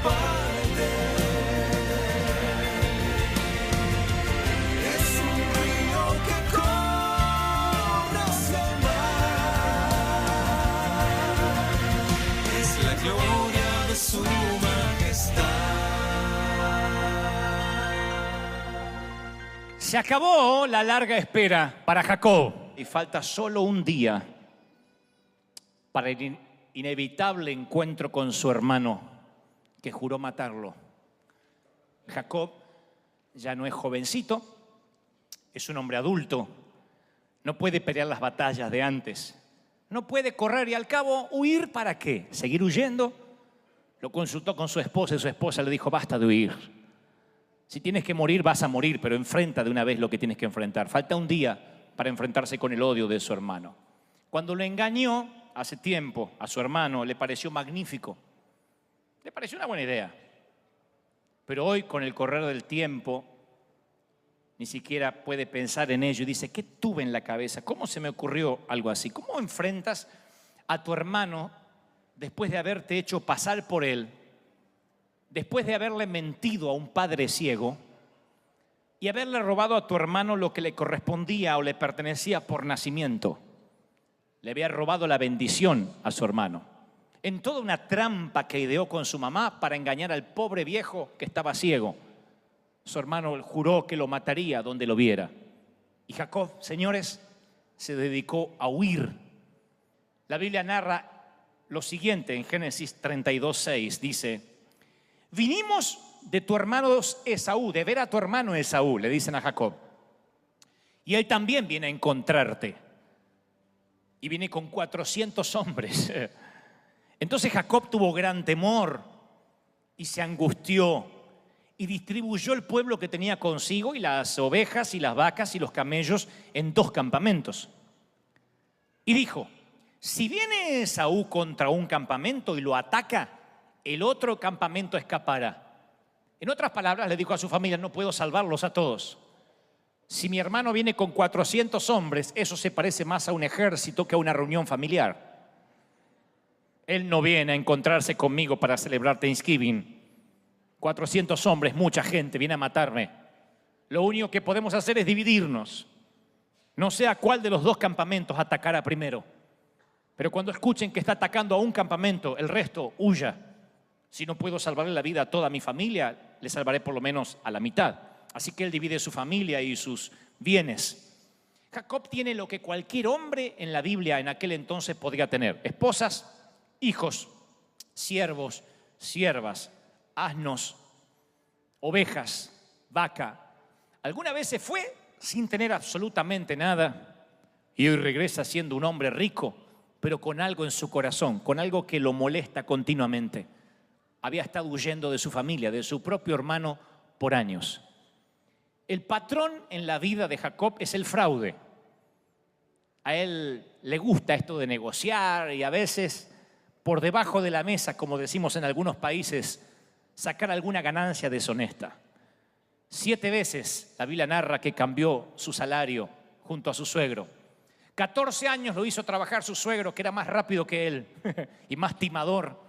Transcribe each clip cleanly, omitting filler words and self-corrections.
parte. Es un río que corre hacia el mar. Es la gloria de su majestad. Se acabó la larga espera para Jacob y falta solo un día para el inevitable encuentro con su hermano que juró matarlo. Jacob ya no es jovencito, es un hombre adulto, no puede pelear las batallas de antes, no puede correr y al cabo huir. ¿Para qué? ¿Seguir huyendo? Lo consultó con su esposa y su esposa le dijo: basta de huir. Si tienes que morir, vas a morir, pero enfrenta de una vez lo que tienes que enfrentar. Falta un día para enfrentarse con el odio de su hermano. Cuando lo engañó hace tiempo a su hermano, le pareció magnífico, le pareció una buena idea. Pero hoy, con el correr del tiempo, ni siquiera puede pensar en ello y dice: ¿qué tuve en la cabeza? ¿Cómo se me ocurrió algo así? ¿Cómo enfrentas a tu hermano después de haberte hecho pasar por él? Después de haberle mentido a un padre ciego y haberle robado a tu hermano lo que le correspondía o le pertenecía por nacimiento. Le había robado la bendición a su hermano, en toda una trampa que ideó con su mamá para engañar al pobre viejo que estaba ciego. Su hermano juró que lo mataría donde lo viera. Y Jacob, señores, se dedicó a huir. La Biblia narra lo siguiente en Génesis 32:6, dice: vinimos de tu hermano Esaú, de ver a tu hermano Esaú, le dicen a Jacob. Y él también viene a encontrarte. Y viene con 400 hombres. Entonces Jacob tuvo gran temor y se angustió y distribuyó el pueblo que tenía consigo y las ovejas y las vacas y los camellos en 2 campamentos. Y dijo: si viene Esaú contra un campamento y lo ataca, el otro campamento escapará. En otras palabras, le dijo a su familia: no puedo salvarlos a todos. Si mi hermano viene con 400 hombres, eso se parece más a un ejército que a una reunión familiar. Él no viene a encontrarse conmigo para celebrar Thanksgiving. 400 hombres, mucha gente, viene a matarme. Lo único que podemos hacer es dividirnos. No sé a cuál de los 2 campamentos atacará primero. Pero cuando escuchen que está atacando a un campamento, el resto huya. Si no puedo salvarle la vida a toda mi familia, le salvaré por lo menos a la mitad. Así que él divide su familia y sus bienes. Jacob tiene lo que cualquier hombre en la Biblia en aquel entonces podría tener: esposas, hijos, siervos, siervas, asnos, ovejas, vaca. Alguna vez se fue sin tener absolutamente nada y hoy regresa siendo un hombre rico, pero con algo en su corazón, con algo que lo molesta continuamente. Había estado huyendo de su familia, de su propio hermano por años. El patrón en la vida de Jacob es el fraude. A él le gusta esto de negociar y a veces por debajo de la mesa, como decimos en algunos países, sacar alguna ganancia deshonesta. 7 veces la Biblia narra que cambió su salario junto a su suegro. 14 años lo hizo trabajar su suegro, que era más rápido que él y más timador,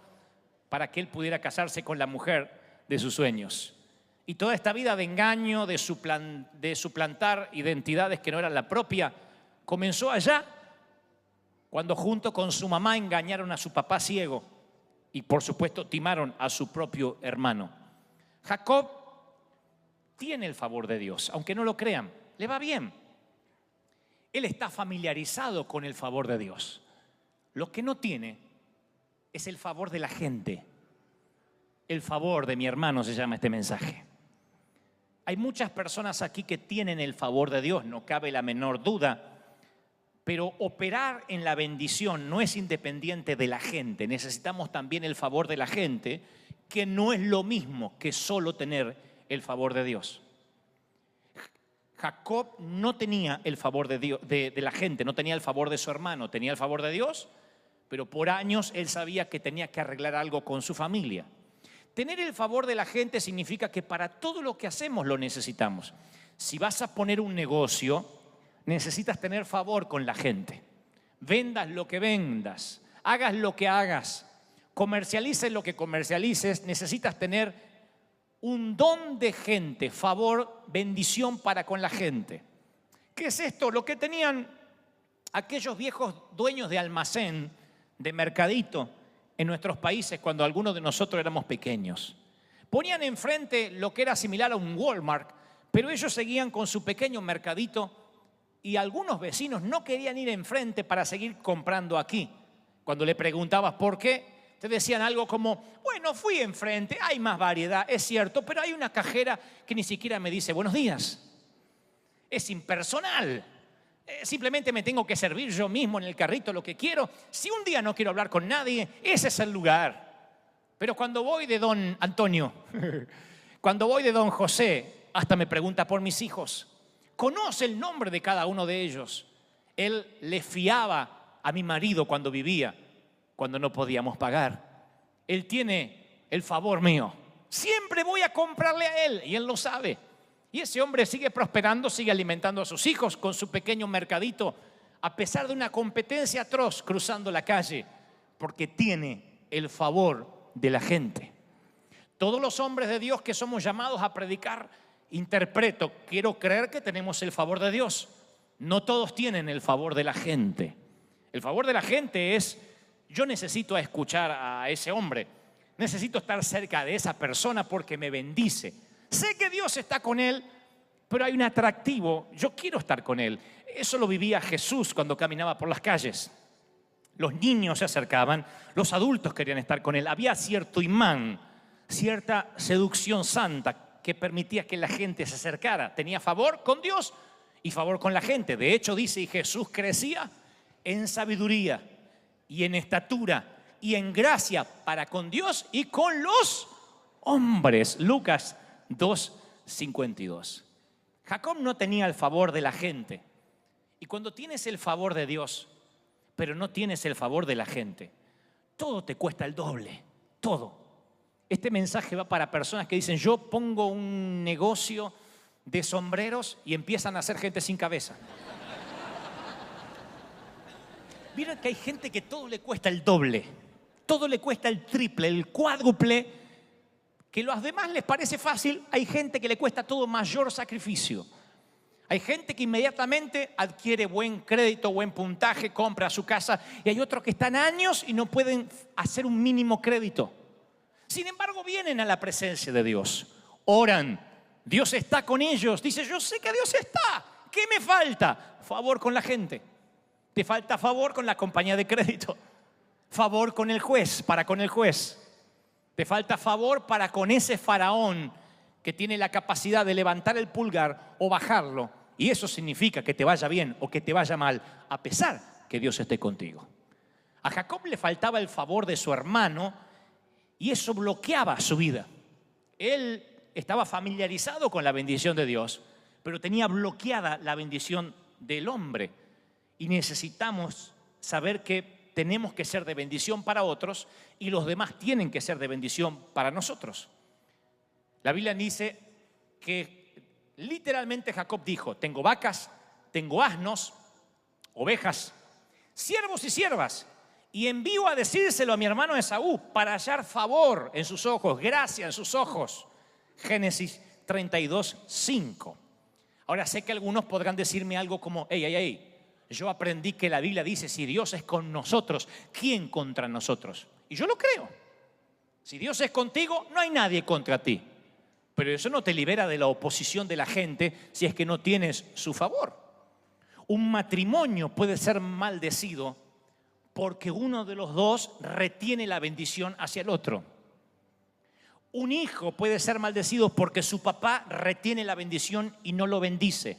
para que él pudiera casarse con la mujer de sus sueños. Y toda esta vida de engaño, de suplantar identidades que no eran la propia, comenzó allá, cuando junto con su mamá engañaron a su papá ciego y por supuesto timaron a su propio hermano. Jacob tiene el favor de Dios, aunque no lo crean, le va bien. Él está familiarizado con el favor de Dios. Lo que no tiene es el favor de la gente. El favor de mi hermano se llama este mensaje. Hay muchas personas aquí que tienen el favor de Dios, no cabe la menor duda, pero operar en la bendición no es independiente de la gente. Necesitamos también el favor de la gente, que no es lo mismo que solo tener el favor de Dios. Jacob no tenía el favor de Dios, de la gente, no tenía el favor de su hermano, tenía el favor de Dios, pero por años él sabía que tenía que arreglar algo con su familia. Tener el favor de la gente significa que para todo lo que hacemos lo necesitamos. Si vas a poner un negocio, necesitas tener favor con la gente. Vendas lo que vendas, hagas lo que hagas, comercialices lo que comercialices, necesitas tener un don de gente, favor, bendición para con la gente. ¿Qué es esto? Lo que tenían aquellos viejos dueños de almacén, de mercadito, en nuestros países cuando algunos de nosotros éramos pequeños. Ponían enfrente lo que era similar a un Walmart, pero ellos seguían con su pequeño mercadito y algunos vecinos no querían ir enfrente para seguir comprando aquí. Cuando le preguntabas por qué, te decían algo como, bueno, fui enfrente, hay más variedad, es cierto, pero hay una cajera que ni siquiera me dice buenos días. Es impersonal. Simplemente me tengo que servir yo mismo en el carrito lo que quiero. Si un día no quiero hablar con nadie, ese es el lugar. Pero cuando voy de don Antonio, cuando voy de don José, hasta me pregunta por mis hijos. Conoce el nombre de cada uno de ellos. Él le fiaba a mi marido cuando vivía, cuando no podíamos pagar. Él tiene el favor mío. Siempre voy a comprarle a él y él lo sabe. Y ese hombre sigue prosperando, sigue alimentando a sus hijos con su pequeño mercadito, a pesar de una competencia atroz cruzando la calle, porque tiene el favor de la gente. Todos los hombres de Dios que somos llamados a predicar, interpreto, quiero creer que tenemos el favor de Dios. No todos tienen el favor de la gente. El favor de la gente es, yo necesito escuchar a ese hombre, necesito estar cerca de esa persona porque me bendice. Sé que Dios está con él, pero hay un atractivo, yo quiero estar con él. Eso lo vivía Jesús cuando caminaba por las calles. Los niños se acercaban, los adultos querían estar con él. Había cierto imán, cierta seducción santa que permitía que la gente se acercara. Tenía favor con Dios y favor con la gente. De hecho, dice, y Jesús crecía en sabiduría y en estatura y en gracia para con Dios y con los hombres. Lucas 2:52. Jacob no tenía el favor de la gente. Y cuando tienes el favor de Dios, pero no tienes el favor de la gente, todo te cuesta el doble, todo. Este mensaje va para personas que dicen, yo pongo un negocio de sombreros y empiezan a ser gente sin cabeza. Vieron que hay gente que todo le cuesta el doble, todo le cuesta el triple, el cuádruple, que a los demás les parece fácil. Hay gente que le cuesta todo mayor sacrificio. Hay gente que inmediatamente adquiere buen crédito, buen puntaje, compra su casa, y hay otros que están años y no pueden hacer un mínimo crédito. Sin embargo, vienen a la presencia de Dios, oran, Dios está con ellos. Dice, yo sé que Dios está, ¿qué me falta? Favor con la gente. Te falta favor con la compañía de crédito, favor con el juez, para con el juez. Te falta favor para con ese faraón que tiene la capacidad de levantar el pulgar o bajarlo. Y eso significa que te vaya bien o que te vaya mal, a pesar que Dios esté contigo. A Jacob le faltaba el favor de su hermano y eso bloqueaba su vida. Él estaba familiarizado con la bendición de Dios, pero tenía bloqueada la bendición del hombre. Y necesitamos saber que tenemos que ser de bendición para otros y los demás tienen que ser de bendición para nosotros. La Biblia dice que literalmente Jacob dijo, tengo vacas, tengo asnos, ovejas, siervos y siervas, y envío a decírselo a mi hermano Esaú para hallar favor en sus ojos, gracia en sus ojos. Génesis 32:5. Ahora sé que algunos podrán decirme algo como, hey, yo aprendí que la Biblia dice, si Dios es con nosotros, ¿quién contra nosotros? Y yo lo creo. Si Dios es contigo, no hay nadie contra ti. Pero eso no te libera de la oposición de la gente si es que no tienes su favor. Un matrimonio puede ser maldecido porque uno de los dos retiene la bendición hacia el otro. Un hijo puede ser maldecido porque su papá retiene la bendición y no lo bendice.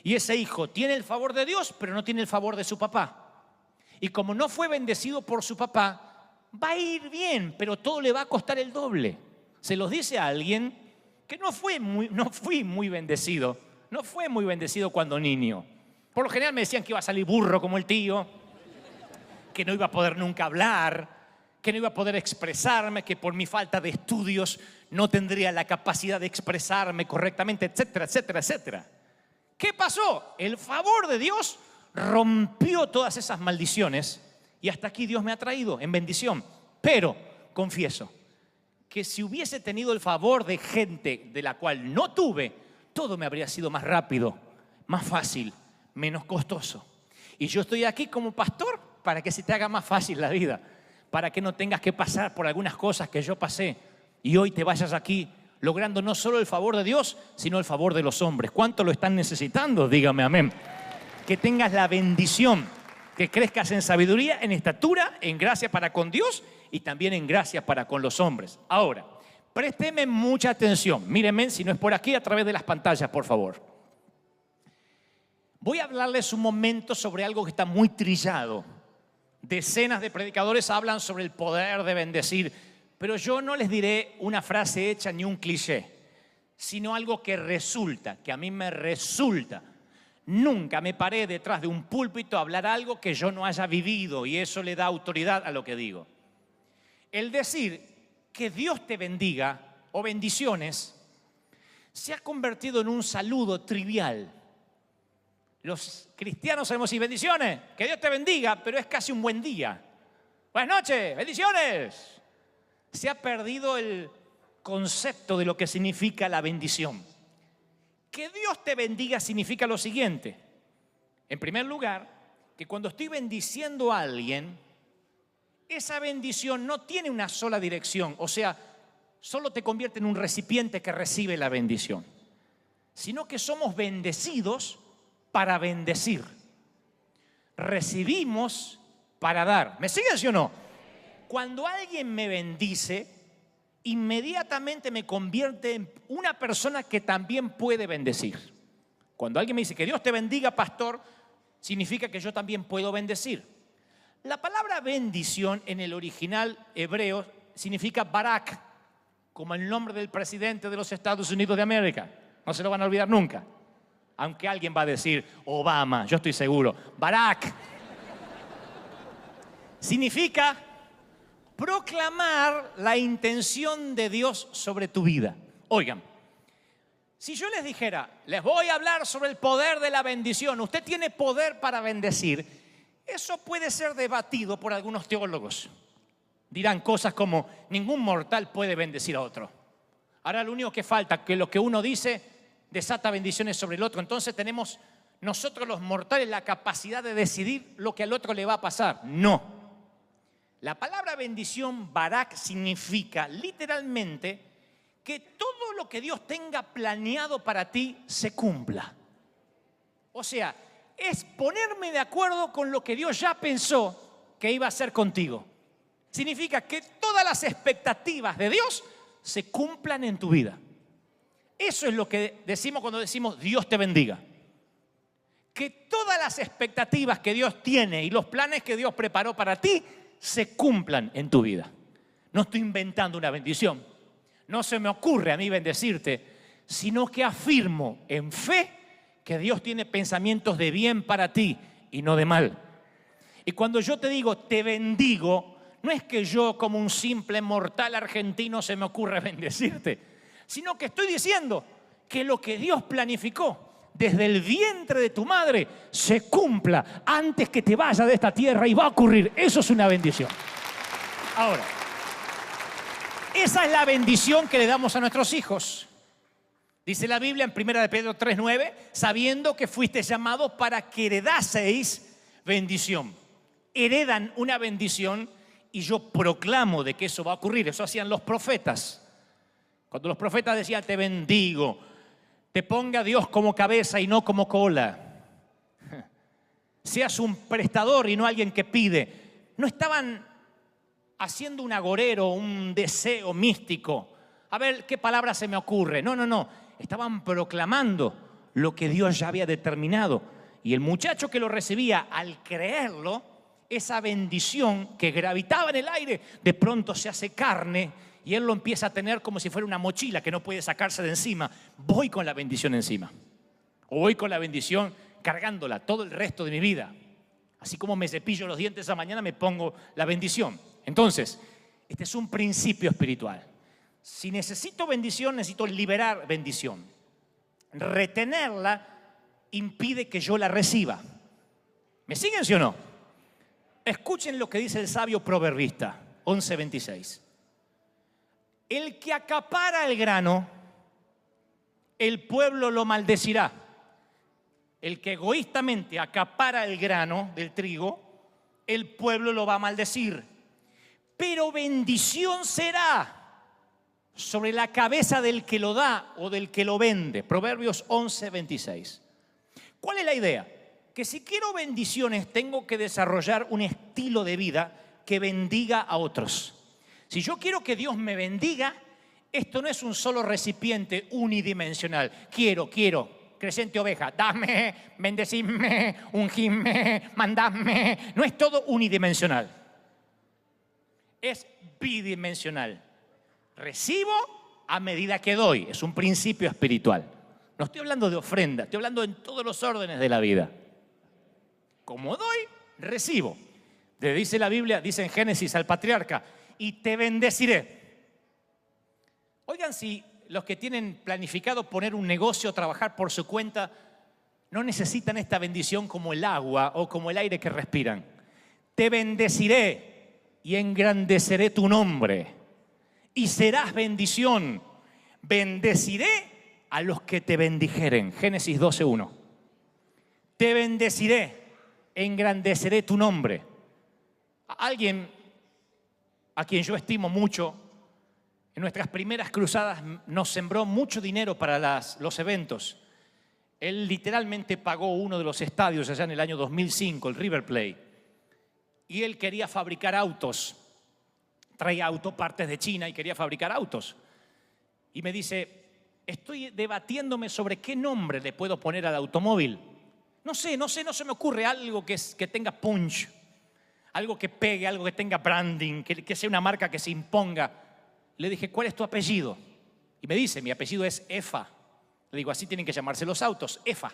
Y ese hijo tiene el favor de Dios, pero no tiene el favor de su papá. Y como no fue bendecido por su papá, va a ir bien, pero todo le va a costar el doble. Se los dice a alguien que no fui muy bendecido. No fue muy bendecido cuando niño. Por lo general me decían que iba a salir burro como el tío, que no iba a poder nunca hablar, que no iba a poder expresarme, que por mi falta de estudios no tendría la capacidad de expresarme correctamente, etcétera, etcétera, etcétera. ¿Qué pasó? El favor de Dios rompió todas esas maldiciones y hasta aquí Dios me ha traído en bendición. Pero confieso que si hubiese tenido el favor de gente de la cual no tuve, todo me habría sido más rápido, más fácil, menos costoso. Y yo estoy aquí como pastor para que se te haga más fácil la vida, para que no tengas que pasar por algunas cosas que yo pasé y hoy te vayas aquí logrando no solo el favor de Dios, sino el favor de los hombres. ¿Cuánto lo están necesitando? Dígame amén. Que tengas la bendición, que crezcas en sabiduría, en estatura, en gracia para con Dios y también en gracia para con los hombres. Ahora, présteme mucha atención. Mírenme, si no es por aquí, a través de las pantallas, por favor. Voy a hablarles un momento sobre algo que está muy trillado. Decenas de predicadores hablan sobre el poder de bendecir, pero yo no les diré una frase hecha ni un cliché, sino algo que resulta, que a mí me resulta. Nunca me paré detrás de un púlpito a hablar algo que yo no haya vivido y eso le da autoridad a lo que digo. El decir que Dios te bendiga o bendiciones se ha convertido en un saludo trivial. Los cristianos sabemos decir bendiciones, que Dios te bendiga, pero es casi un buen día. Buenas noches, bendiciones. Se ha perdido el concepto de lo que significa la bendición. Que Dios te bendiga significa lo siguiente. En primer lugar, que cuando estoy bendiciendo a alguien, esa bendición no tiene una sola dirección, o sea, solo te convierte en un recipiente que recibe la bendición, sino que somos bendecidos para bendecir. Recibimos para dar. ¿Me siguen, sí o no? Cuando alguien me bendice, inmediatamente me convierte en una persona que también puede bendecir. Cuando alguien me dice que Dios te bendiga, pastor, significa que yo también puedo bendecir. La palabra bendición en el original hebreo significa Barak, como el nombre del presidente de los Estados Unidos de América. No se lo van a olvidar nunca. Aunque alguien va a decir Obama, yo estoy seguro. Barak significa proclamar la intención de Dios sobre tu vida. Oigan, si yo les dijera, les voy a hablar sobre el poder de la bendición, usted tiene poder para bendecir, eso puede ser debatido por algunos teólogos. Dirán cosas como, ningún mortal puede bendecir a otro. Ahora lo único que falta es que lo que uno dice desata bendiciones sobre el otro. Entonces tenemos nosotros los mortales la capacidad de decidir lo que al otro le va a pasar. No. La palabra bendición, Barak, significa literalmente que todo lo que Dios tenga planeado para ti se cumpla. O sea, es ponerme de acuerdo con lo que Dios ya pensó que iba a hacer contigo. Significa que todas las expectativas de Dios se cumplan en tu vida. Eso es lo que decimos cuando decimos Dios te bendiga. Que todas las expectativas que Dios tiene y los planes que Dios preparó para ti se cumplan en tu vida. No estoy inventando una bendición. No se me ocurre a mí bendecirte, sino que afirmo en fe que Dios tiene pensamientos de bien para ti y no de mal. Y cuando yo te digo te bendigo, no es que yo como un simple mortal argentino se me ocurre bendecirte, sino que estoy diciendo que lo que Dios planificó desde el vientre de tu madre se cumpla antes que te vaya de esta tierra y va a ocurrir. Eso es una bendición. Ahora, esa es la bendición que le damos a nuestros hijos. Dice la Biblia en 1 Pedro 3:9, sabiendo que fuiste llamados para que heredaseis bendición. Heredan una bendición y yo proclamo de que eso va a ocurrir. Eso hacían los profetas. Cuando los profetas decían te bendigo, te ponga Dios como cabeza y no como cola. Seas un prestador y no alguien que pide. No estaban haciendo un agorero, un deseo místico. A ver, ¿qué palabra se me ocurre? No. Estaban proclamando lo que Dios ya había determinado. Y el muchacho que lo recibía, al creerlo, esa bendición que gravitaba en el aire, de pronto se hace carne y él lo empieza a tener como si fuera una mochila que no puede sacarse de encima. Voy con la bendición encima. O voy con la bendición cargándola todo el resto de mi vida. Así como me cepillo los dientes esa mañana, me pongo la bendición. Entonces, este es un principio espiritual. Si necesito bendición, necesito liberar bendición. Retenerla impide que yo la reciba. ¿Me siguen, sí o no? Escuchen lo que dice el sabio proverbista, 11:26. El que acapara el grano, el pueblo lo maldecirá. El que egoístamente acapara el grano del trigo, el pueblo lo va a maldecir. Pero bendición será sobre la cabeza del que lo da o del que lo vende. Proverbios 11:26. ¿Cuál es la idea? Que si quiero bendiciones, tengo que desarrollar un estilo de vida que bendiga a otros. Si yo quiero que Dios me bendiga, esto no es un solo recipiente unidimensional. Quiero, creciente oveja, dame, bendecime, ungime, mandame. No es todo unidimensional. Es bidimensional. Recibo a medida que doy. Es un principio espiritual. No estoy hablando de ofrenda, estoy hablando en todos los órdenes de la vida. Como doy, recibo. Le dice la Biblia, dice en Génesis al patriarca, y te bendeciré. Oigan, si los que tienen planificado poner un negocio, trabajar por su cuenta, no necesitan esta bendición como el agua o como el aire que respiran. Te bendeciré y engrandeceré tu nombre y serás bendición. Bendeciré a los que te bendijeren. Génesis 12:1. Te bendeciré, engrandeceré tu nombre. Alguien a quien yo estimo mucho, en nuestras primeras cruzadas nos sembró mucho dinero para los eventos. Él literalmente pagó uno de los estadios allá en el año 2005, el River Plate. Y él quería fabricar autos. Traía autopartes de China y quería fabricar autos. Y me dice, estoy debatiéndome sobre qué nombre le puedo poner al automóvil. No se me ocurre algo que tenga punch, algo que pegue, algo que tenga branding, que sea una marca que se imponga. Le dije, ¿cuál es tu apellido? Y me dice, mi apellido es Efa. Le digo, así tienen que llamarse los autos, Efa.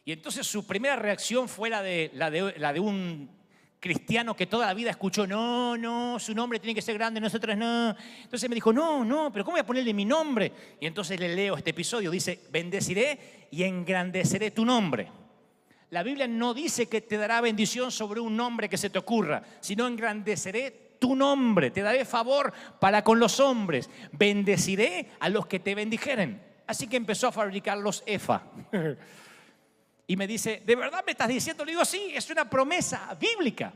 Y entonces su primera reacción fue la de un cristiano que toda la vida escuchó, no, su nombre tiene que ser grande, nosotros no. Entonces me dijo, no, pero ¿cómo voy a ponerle mi nombre? Y entonces le leo este episodio, dice, bendeciré y engrandeceré tu nombre. La Biblia no dice que te dará bendición sobre un nombre que se te ocurra, sino engrandeceré tu nombre, te daré favor para con los hombres, bendeciré a los que te bendijeren. Así que empezó a fabricar los Efa. Y me dice, ¿de verdad me estás diciendo? Le digo, sí, es una promesa bíblica.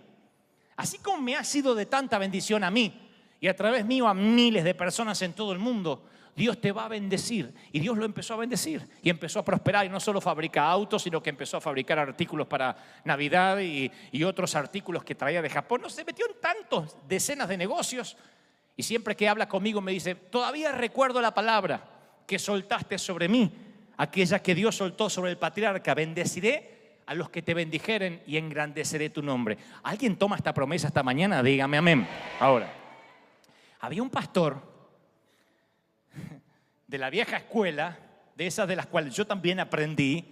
Así como me ha sido de tanta bendición a mí y a través mío a miles de personas en todo el mundo, Dios te va a bendecir. Y Dios lo empezó a bendecir y empezó a prosperar. Y no solo fabrica autos, sino que empezó a fabricar artículos para Navidad y otros artículos que traía de Japón. No, se metió en tantos, decenas de negocios. Y siempre que habla conmigo me dice, todavía recuerdo la palabra que soltaste sobre mí, aquella que Dios soltó sobre el patriarca. Bendeciré a los que te bendijeren y engrandeceré tu nombre. ¿Alguien toma esta promesa esta mañana? Dígame amén. Ahora, había un pastor de la vieja escuela, de esas de las cuales yo también aprendí,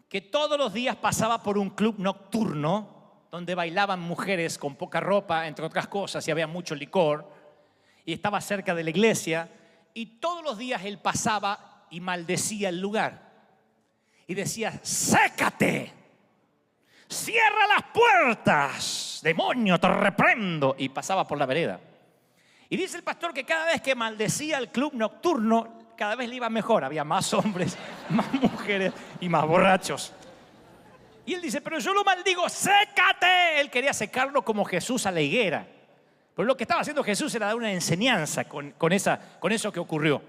que todos los días pasaba por un club nocturno donde bailaban mujeres con poca ropa, entre otras cosas, y había mucho licor, y estaba cerca de la iglesia, y todos los días él pasaba y maldecía el lugar y decía, sécate, cierra las puertas, demonio, te reprendo, y pasaba por la vereda. Y dice el pastor que cada vez que maldecía el club nocturno, cada vez le iba mejor. Había más hombres, más mujeres y más borrachos. Y él dice, pero yo lo maldigo, sécate. Él quería secarlo como Jesús a la higuera. Pero lo que estaba haciendo Jesús era dar una enseñanza con eso que ocurrió.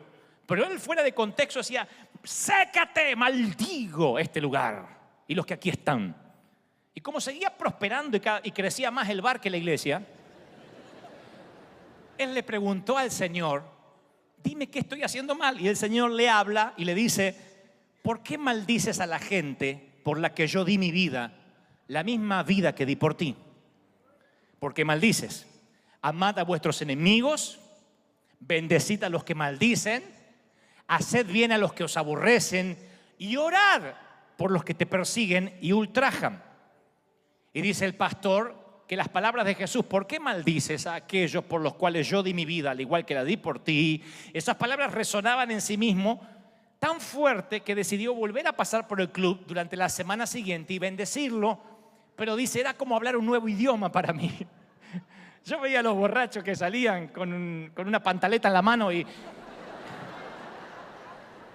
Pero él fuera de contexto decía, sécate, maldigo este lugar y los que aquí están. Y como seguía prosperando y crecía más el bar que la iglesia, él le preguntó al Señor, dime qué estoy haciendo mal. Y el Señor le habla y le dice, ¿por qué maldices a la gente por la que yo di mi vida, la misma vida que di por ti? ¿Por qué maldices? Amad a vuestros enemigos, bendecid a los que maldicen, haced bien a los que os aborrecen y orad por los que te persiguen y ultrajan. Y dice el pastor que las palabras de Jesús, ¿por qué maldices a aquellos por los cuales yo di mi vida, al igual que la di por ti? Esas palabras resonaban en sí mismo tan fuerte que decidió volver a pasar por el club durante la semana siguiente y bendecirlo, pero dice, era como hablar un nuevo idioma para mí. Yo veía a los borrachos que salían con una pantaleta en la mano y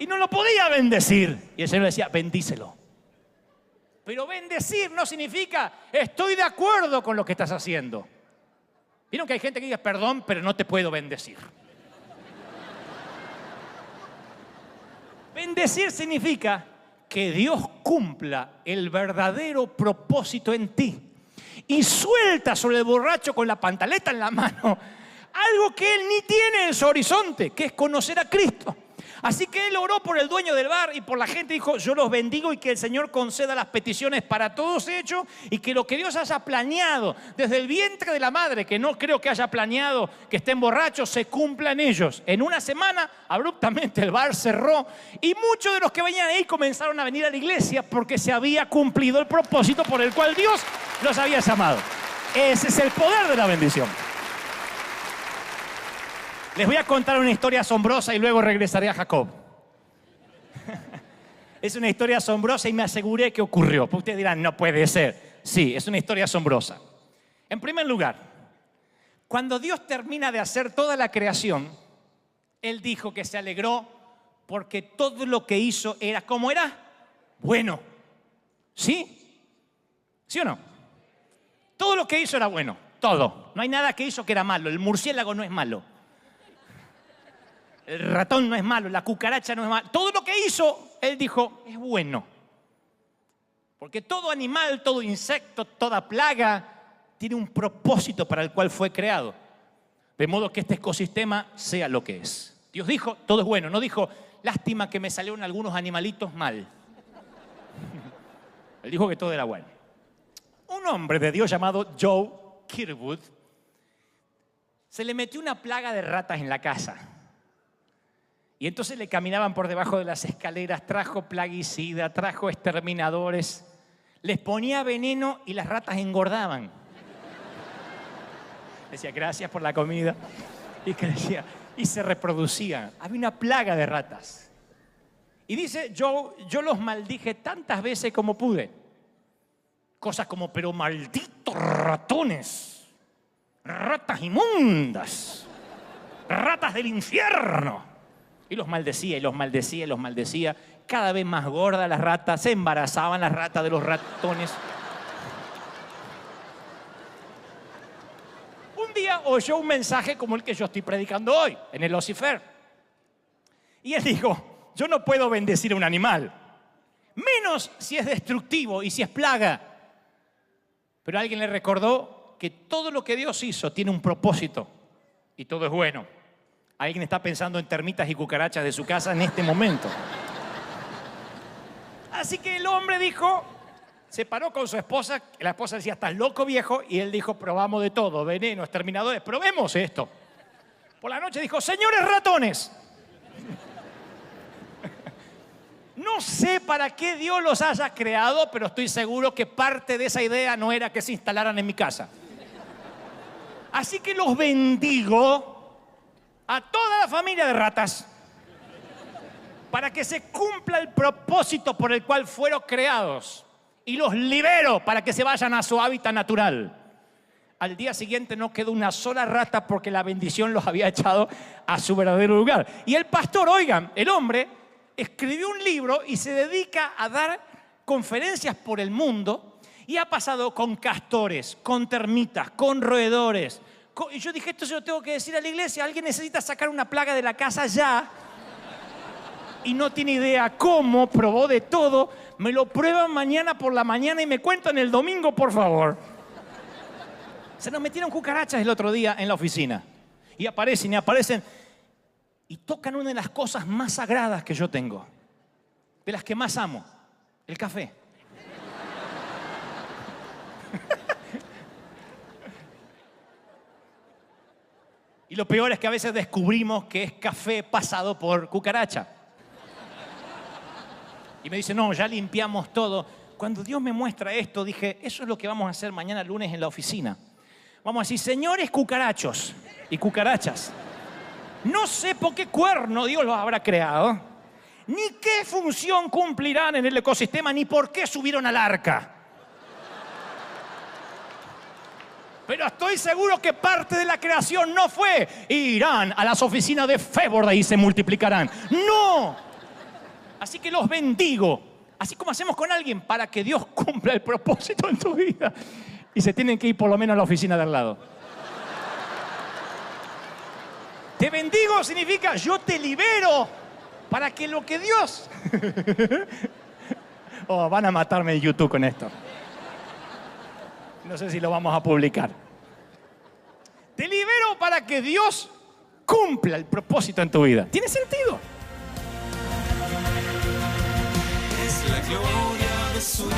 no lo podía bendecir. Y el Señor decía, bendícelo. Pero bendecir no significa estoy de acuerdo con lo que estás haciendo. ¿Vieron que hay gente que dice perdón, pero no te puedo bendecir? Bendecir significa que Dios cumpla el verdadero propósito en ti. Y suelta sobre el borracho con la pantaleta en la mano algo que él ni tiene en su horizonte, que es conocer a Cristo. Así que él oró por el dueño del bar y por la gente. Dijo, yo los bendigo y que el Señor conceda las peticiones para todos ellos y que lo que Dios haya planeado desde el vientre de la madre, que no creo que haya planeado que estén borrachos, se cumpla en ellos. En una semana, abruptamente, el bar cerró y muchos de los que venían ahí comenzaron a venir a la iglesia porque se había cumplido el propósito por el cual Dios los había llamado. Ese es el poder de la bendición. Les voy a contar una historia asombrosa y luego regresaré a Jacob. Es una historia asombrosa y me aseguré que ocurrió. Ustedes dirán, no puede ser. Sí, es una historia asombrosa. En primer lugar, cuando Dios termina de hacer toda la creación, Él dijo que se alegró porque todo lo que hizo era, ¿cómo era? Bueno. ¿Sí? ¿Sí o no? Todo lo que hizo era bueno. Todo. No hay nada que hizo que era malo. El murciélago no es malo. El ratón no es malo, la cucaracha no es malo. Todo lo que hizo, él dijo, es bueno. Porque todo animal, todo insecto, toda plaga tiene un propósito para el cual fue creado. De modo que este ecosistema sea lo que es. Dios dijo, todo es bueno. No dijo, lástima que me salieron algunos animalitos mal. Él dijo que todo era bueno. Un hombre de Dios llamado Joe Kirkwood se le metió una plaga de ratas en la casa. Y entonces le caminaban por debajo de las escaleras, trajo plaguicida, trajo exterminadores, les ponía veneno y las ratas engordaban. Decía, gracias por la comida. Y crecía, y se reproducían. Había una plaga de ratas. Y dice, yo los maldije tantas veces como pude. Cosas como, pero malditos ratones, ratas inmundas, ratas del infierno. Y los maldecía, y los maldecía, y los maldecía. Cada vez más gordas las ratas, se embarazaban las ratas de los ratones. Un día oyó un mensaje como el que yo estoy predicando hoy, en el Lucifer. Y él dijo, yo no puedo bendecir a un animal, menos si es destructivo y si es plaga. Pero alguien le recordó que todo lo que Dios hizo tiene un propósito y todo es bueno. Alguien está pensando en termitas y cucarachas de su casa en este momento. Así que el hombre dijo, se paró con su esposa, la esposa decía, estás loco viejo, y él dijo, probamos de todo, veneno, exterminadores, probemos esto. Por la noche dijo, señores ratones, no sé para qué Dios los haya creado, pero estoy seguro que parte de esa idea no era que se instalaran en mi casa. Así que los bendigo a toda la familia de ratas para que se cumpla el propósito por el cual fueron creados y los libero para que se vayan a su hábitat natural. Al día siguiente no quedó una sola rata porque la bendición los había echado a su verdadero lugar. Y el pastor, oigan, el hombre escribió un libro y se dedica a dar conferencias por el mundo y ha pasado con castores, con termitas, con roedores. Y yo dije, esto se lo tengo que decir a la iglesia. Alguien necesita sacar una plaga de la casa ya y no tiene idea cómo, probó de todo. Me lo prueban mañana por la mañana y me cuentan el domingo, por favor. Se nos metieron cucarachas el otro día en la oficina. Y aparecen y tocan una de las cosas más sagradas que yo tengo. De las que más amo. El café. Y lo peor es que a veces descubrimos que es café pasado por cucaracha. Y me dice, no, ya limpiamos todo. Cuando Dios me muestra esto, dije, eso es lo que vamos a hacer mañana lunes en la oficina. Vamos a decir, señores cucarachos y cucarachas, no sé por qué cuerno Dios los habrá creado, ni qué función cumplirán en el ecosistema, ni por qué subieron al arca. Pero estoy seguro que parte de la creación no fue irán a las oficinas de Féborde y se multiplicarán. ¡No! Así que los bendigo, así como hacemos con alguien, para que Dios cumpla el propósito en tu vida. Y se tienen que ir por lo menos a la oficina de al lado. Te bendigo significa yo te libero para que lo que Dios... Oh, van a matarme en YouTube con esto. No sé si lo vamos a publicar. Te libero para que Dios cumpla el propósito en tu vida. ¿Tiene sentido? Es la gloria de su